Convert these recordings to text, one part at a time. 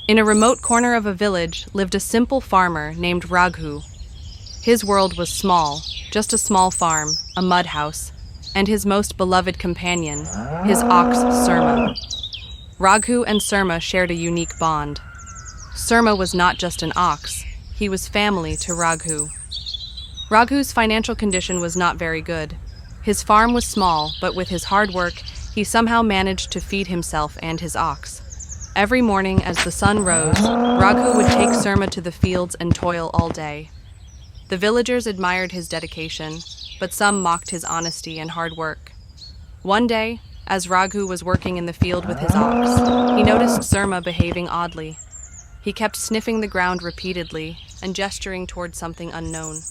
In a remote corner of a village lived a simple farmer named Raghu. His world was small, just a small farm, a mud house, and his most beloved companion, his ox Surma. Raghu and Surma shared a unique bond. Surma was not just an ox, he was family to Raghu. Raghu's financial condition was not very good. His farm was small, but with his hard work, he somehow managed to feed himself and his ox. Every morning as the sun rose, Raghu would take Surma to the fields and toil all day. The villagers admired his dedication, but some mocked his honesty and hard work. One day, as Raghu was working in the field with his ox, he noticed Surma behaving oddly. He kept sniffing the ground repeatedly and gesturing toward something unknown.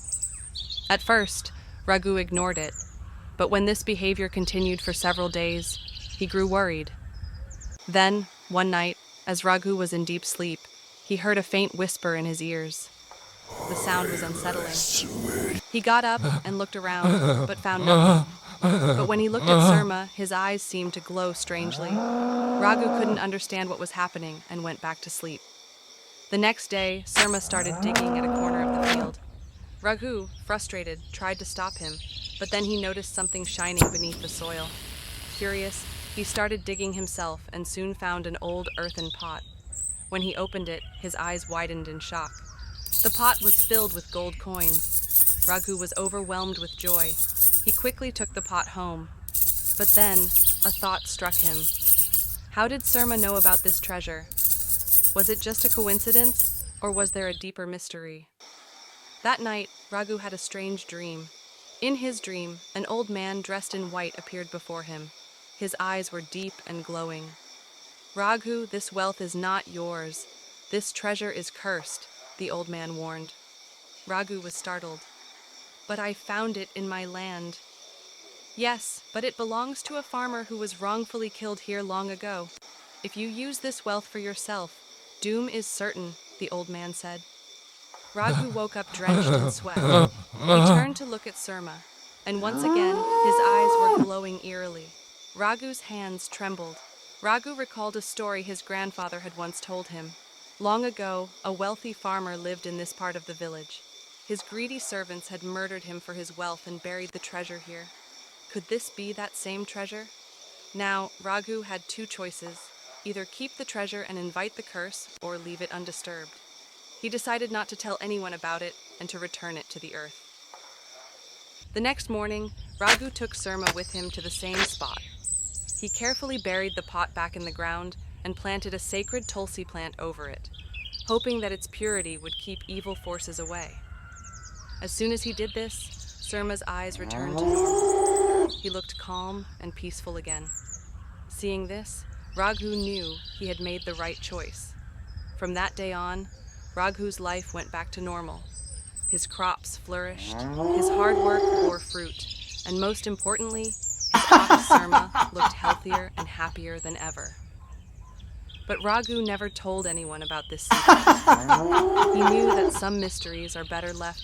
At first, Raghu ignored it, but when this behavior continued for several days, he grew worried. Then, one night, as Raghu was in deep sleep, he heard a faint whisper in his ears. The sound was unsettling. He got up and looked around, but found nothing. But when he looked at Surma, his eyes seemed to glow strangely. Raghu couldn't understand what was happening and went back to sleep. The next day, Surma started digging at a corner of the field. Raghu, frustrated, tried to stop him, but then he noticed something shining beneath the soil. Curious, he started digging himself and soon found an old earthen pot. When he opened it, his eyes widened in shock. The pot was filled with gold coins. Raghu was overwhelmed with joy. He quickly took the pot home. But then, a thought struck him. How did Surma know about this treasure? Was it just a coincidence, or was there a deeper mystery? That night, Raghu had a strange dream. In his dream, an old man dressed in white appeared before him. His eyes were deep and glowing. Raghu, this wealth is not yours. This treasure is cursed, the old man warned. Raghu was startled. But I found it in my land. Yes, but it belongs to a farmer who was wrongfully killed here long ago. If you use this wealth for yourself, doom is certain, the old man said. Raghu woke up drenched in sweat. He turned to look at Surma, and once again his eyes were glowing eerily. Raghu's hands trembled. Raghu recalled a story his grandfather had once told him. Long ago, a wealthy farmer lived in this part of the village. His greedy servants had murdered him for his wealth and buried the treasure here. Could this be that same treasure? Now, Raghu had two choices: either keep the treasure and invite the curse, or leave it undisturbed. He decided not to tell anyone about it and to return it to the earth. The next morning, Raghu took Surma with him to the same spot. He carefully buried the pot back in the ground and planted a sacred tulsi plant over it, hoping that its purity would keep evil forces away. As soon as he did this, Surma's eyes returned to normal. He looked calm and peaceful again. Seeing this, Raghu knew he had made the right choice. From that day on, Raghu's life went back to normal. His crops flourished, his hard work bore fruit, and most importantly, his ox Surma looked healthier and happier than ever. But Raghu never told anyone about this secret. He knew that some mysteries are better left